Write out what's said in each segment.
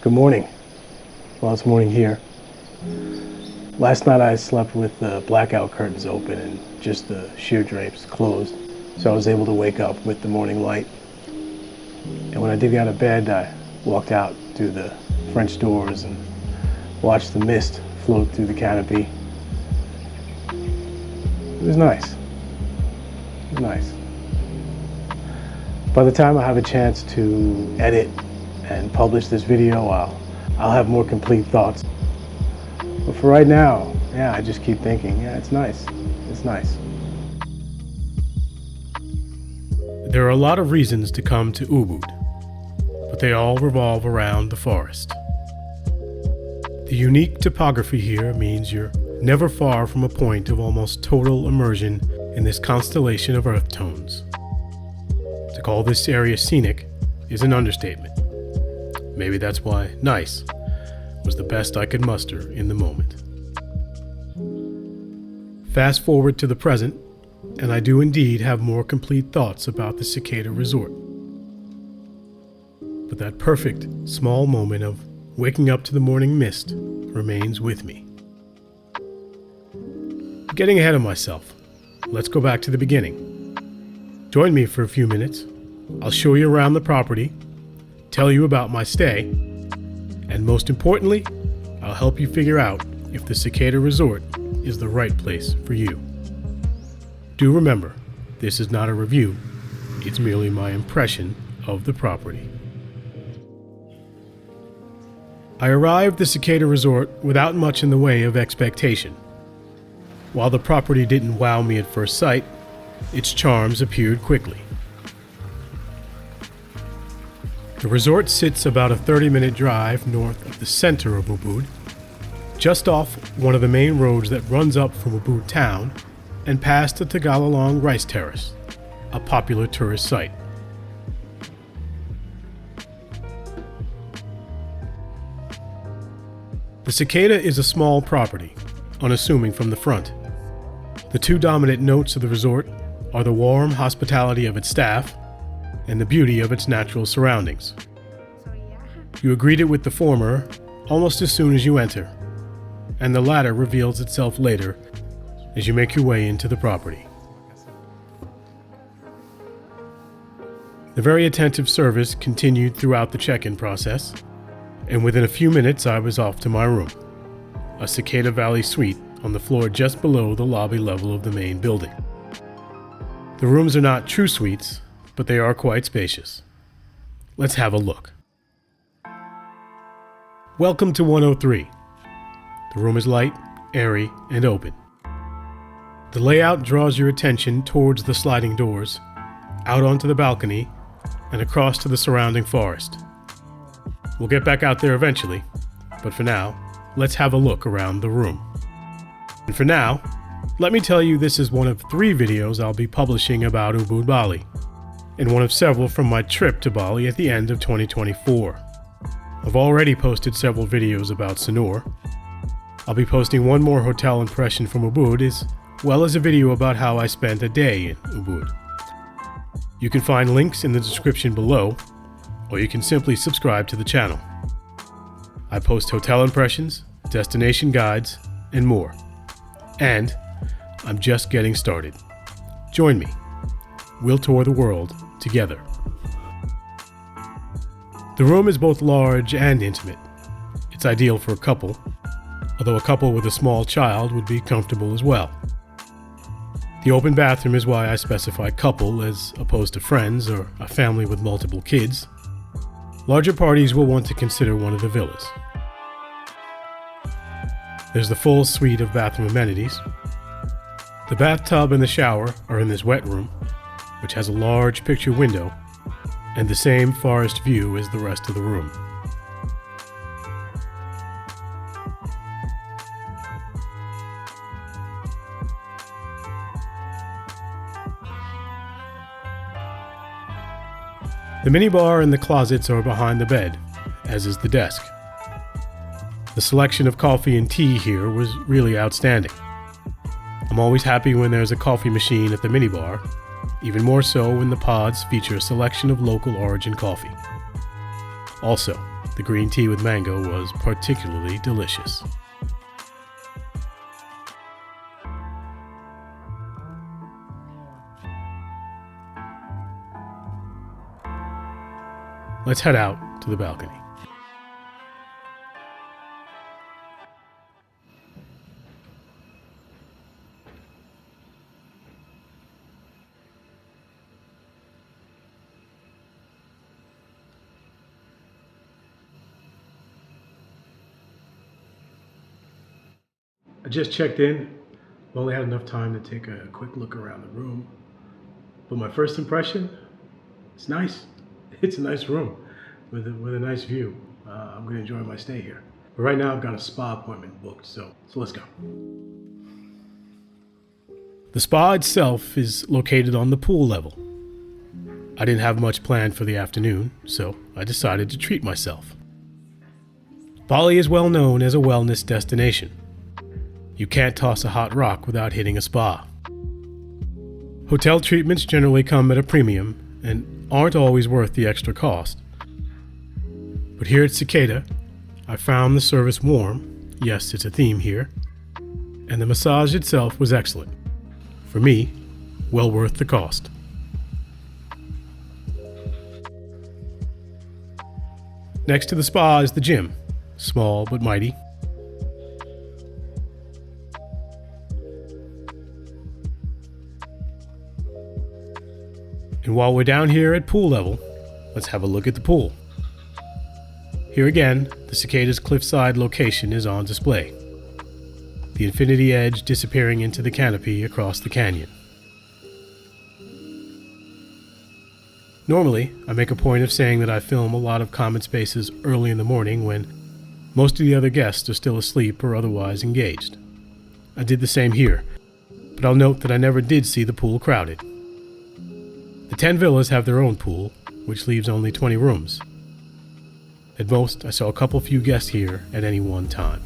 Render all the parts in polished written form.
Good morning. Well, it's morning here. Last night I slept with the blackout curtains open and just the sheer drapes closed, so I was able to wake up with the morning light. And when I did get out of bed, I walked out through the French doors and watched the mist float through the canopy. It was nice. It was nice. By the time I have a chance to edit and publish this video, I'll have more complete thoughts. But for right now, I just keep thinking, it's nice. It's nice. There are a lot of reasons to come to Ubud, but they all revolve around the forest. The unique topography here means you're never far from a point of almost total immersion in this constellation of earth tones. To call this area scenic is an understatement. Maybe that's why nice was the best I could muster in the moment. Fast forward to the present, and I do indeed have more complete thoughts about the Cicada Resort. But that perfect, small moment of waking up to the morning mist remains with me. Getting ahead of myself, let's go back to the beginning. Join me for a few minutes. I'll show you around the property, tell you about my stay, and most importantly, I'll help you figure out if the Cicada Resort is the right place for you. Do remember, this is not a review, it's merely my impression of the property. I arrived at the Cicada Resort without much in the way of expectation. While the property didn't wow me at first sight, its charms appeared quickly. The resort sits about a 30-minute drive north of the center of Ubud, just off one of the main roads that runs up from Ubud town and past the Tagalalong Rice Terrace, a popular tourist site. The Cicada is a small property, unassuming from the front. The two dominant notes of the resort are the warm hospitality of its staff and the beauty of its natural surroundings. You are greeted with the former almost as soon as you enter, and the latter reveals itself later as you make your way into the property. The very attentive service continued throughout the check-in process, and within a few minutes I was off to my room, a Cicada Valley suite on the floor just below the lobby level of the main building. The rooms are not true suites, but they are quite spacious. Let's have a look. Welcome to 103. The room is light, airy, and open. The layout draws your attention towards the sliding doors, out onto the balcony, and across to the surrounding forest. We'll get back out there eventually, but for now, let's have a look around the room. And for now, let me tell you this is one of 3 videos I'll be publishing about Ubud, Bali, and one of several from my trip to Bali at the end of 2024. I've already posted several videos about Sanur. I'll be posting one more hotel impression from Ubud, as well as a video about how I spent a day in Ubud. You can find links in the description below, or you can simply subscribe to the channel. I post hotel impressions, destination guides, and more. And I'm just getting started. Join me. We'll tour the world together. The room is both large and intimate. It's ideal for a couple, although a couple with a small child would be comfortable as well. The open bathroom is why I specify couple as opposed to friends or a family with multiple kids. Larger parties will want to consider one of the villas. There's the full suite of bathroom amenities. The bathtub and the shower are in this wet room, which has a large picture window and the same forest view as the rest of the room. The minibar and the closets are behind the bed, as is the desk. The selection of coffee and tea here was really outstanding. I'm always happy when there's a coffee machine at the minibar, even more so when the pods feature a selection of local origin coffee. Also, The green tea with mango was particularly delicious. Let's head out to the balcony. I just checked in. I've only had enough time to take a quick look around the room. But my first impression, it's nice. It's a nice room with a nice view. I'm going to enjoy my stay here. But right now I've got a spa appointment booked, so let's go. The spa itself is located on the pool level. I didn't have much planned for the afternoon, so I decided to treat myself. Bali is well known as a wellness destination. You can't toss a hot rock without hitting a spa. Hotel treatments generally come at a premium and aren't always worth the extra cost. But here at Cicada, I found the service warm, yes, it's a theme here, and the massage itself was excellent. For me, well worth the cost. Next to the spa is the gym, small but mighty. And while we're down here at pool level, let's have a look at the pool. Here again, the Cicada's cliffside location is on display. The infinity edge disappearing into the canopy across the canyon. Normally, I make a point of saying that I film a lot of common spaces early in the morning when most of the other guests are still asleep or otherwise engaged. I did the same here, but I'll note that I never did see the pool crowded. The 10 villas have their own pool, which leaves only 20 rooms. At most, I saw a couple few guests here at any one time.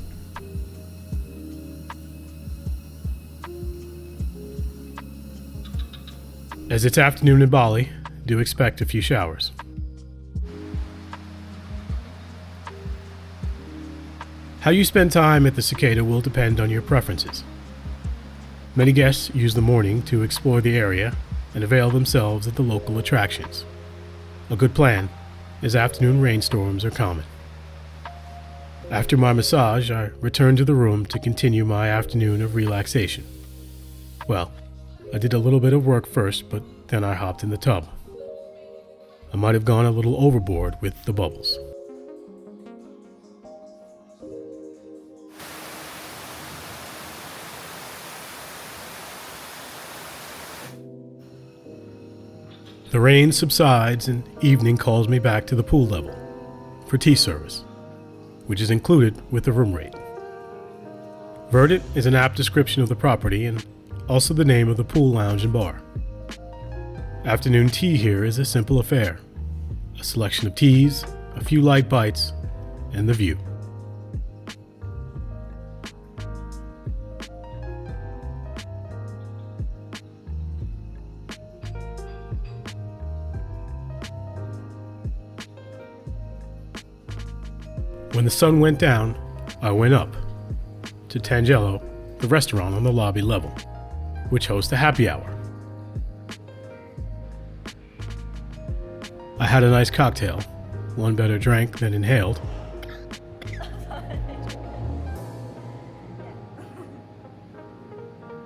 As it's afternoon in Bali, do expect a few showers. How you spend time at the Cicada will depend on your preferences. Many guests use the morning to explore the area and avail themselves of the local attractions. A good plan, as afternoon rainstorms are common. After my massage, I returned to the room to continue my afternoon of relaxation. Well, I did a little bit of work first, but then I hopped in the tub. I might have gone a little overboard with the bubbles. The rain subsides and evening calls me back to the pool level for tea service, which is included with the room rate. Verdant is an apt description of the property and also the name of the pool lounge and bar. Afternoon tea here is a simple affair. A selection of teas, a few light bites, and the view. When the sun went down, I went up to Tangelo, the restaurant on the lobby level, which hosts a happy hour. I had a nice cocktail, one better drank than inhaled.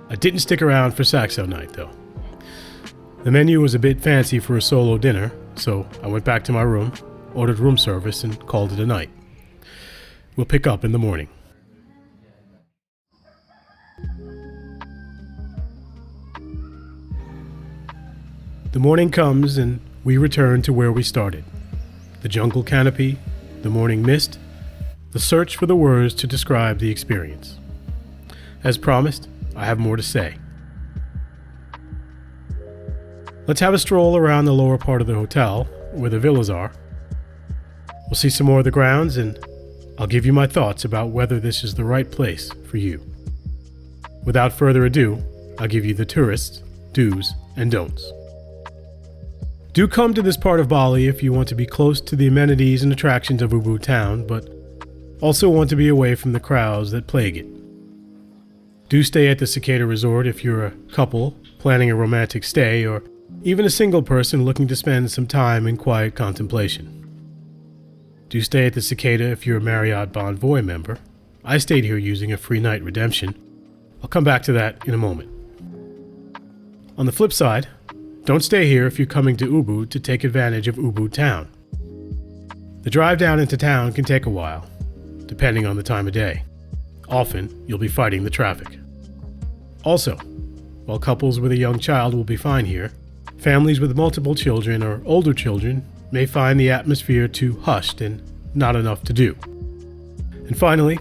I didn't stick around for Saxo night, though. The menu was a bit fancy for a solo dinner, so I went back to my room, ordered room service, and called it a night. We'll pick up in the morning. The morning comes and we return to where we started. The jungle canopy, the morning mist, the search for the words to describe the experience. As promised, I have more to say. Let's have a stroll around the lower part of the hotel, where the villas are. We'll see some more of the grounds and I'll give you my thoughts about whether this is the right place for you. Without further ado, I'll give you the tourists' do's and don'ts. Do come to this part of Bali if you want to be close to the amenities and attractions of Ubud town, but also want to be away from the crowds that plague it. Do stay at the Cicada Resort if you're a couple planning a romantic stay, or even a single person looking to spend some time in quiet contemplation. Do stay at the Cicada if you're a Marriott Bonvoy member. I stayed here using a free night redemption. I'll come back to that in a moment. On the flip side, don't stay here if you're coming to Ubud to take advantage of Ubud town. The drive down into town can take a while, depending on the time of day. Often, you'll be fighting the traffic. Also, while couples with a young child will be fine here, families with multiple children or older children may find the atmosphere too hushed and not enough to do. And finally,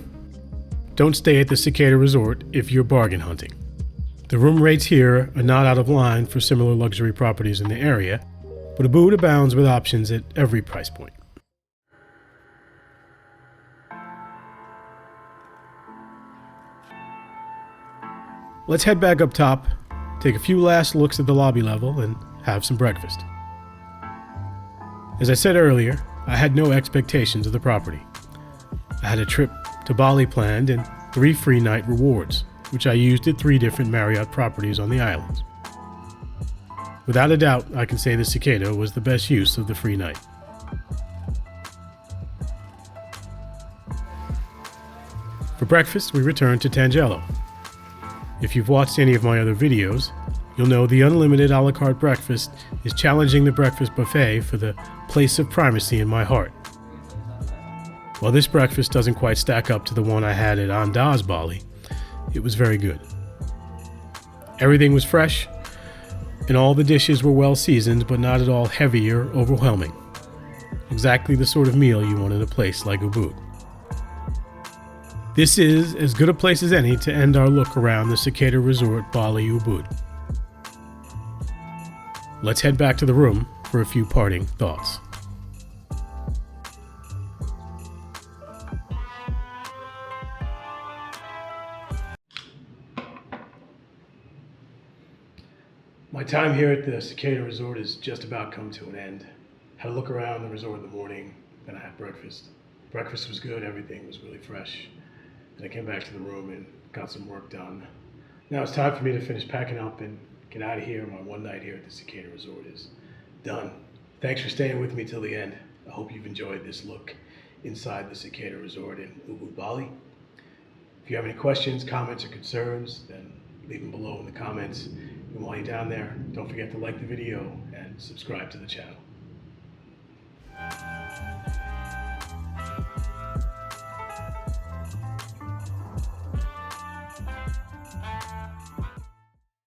don't stay at the Cicada Resort if you're bargain hunting. The room rates here are not out of line for similar luxury properties in the area, but Ubud abounds with options at every price point. Let's head back up top, take a few last looks at the lobby level, and have some breakfast. As I said earlier, I had no expectations of the property. I had a trip to Bali planned and 3 free night rewards, which I used at 3 different Marriott properties on the islands. Without a doubt, I can say the Cicada was the best use of the free night. For breakfast, we returned to Tangelo. If you've watched any of my other videos, you'll know the unlimited a la carte breakfast is challenging the breakfast buffet for the place of primacy in my heart. While this breakfast doesn't quite stack up to the one I had at Andaz Bali, it was very good. Everything was fresh, and all the dishes were well seasoned, but not at all heavy or overwhelming. Exactly the sort of meal you want in a place like Ubud. This is as good a place as any to end our look around the Cicada Resort Bali Ubud. Let's head back to the room for a few parting thoughts. My time here at the Cicada Resort has just about come to an end. Had a look around the resort in the morning, then I had breakfast. Breakfast was good, everything was really fresh. Then I came back to the room and got some work done. Now it's time for me to finish packing up and get out of here. My one night here at the Cicada Resort is done. Thanks for staying with me till the end. I hope you've enjoyed this look inside the Cicada Resort in Ubud, Bali. If you have any questions, comments, or concerns, then leave them below in the comments. And while you're down there, don't forget to like the video and subscribe to the channel.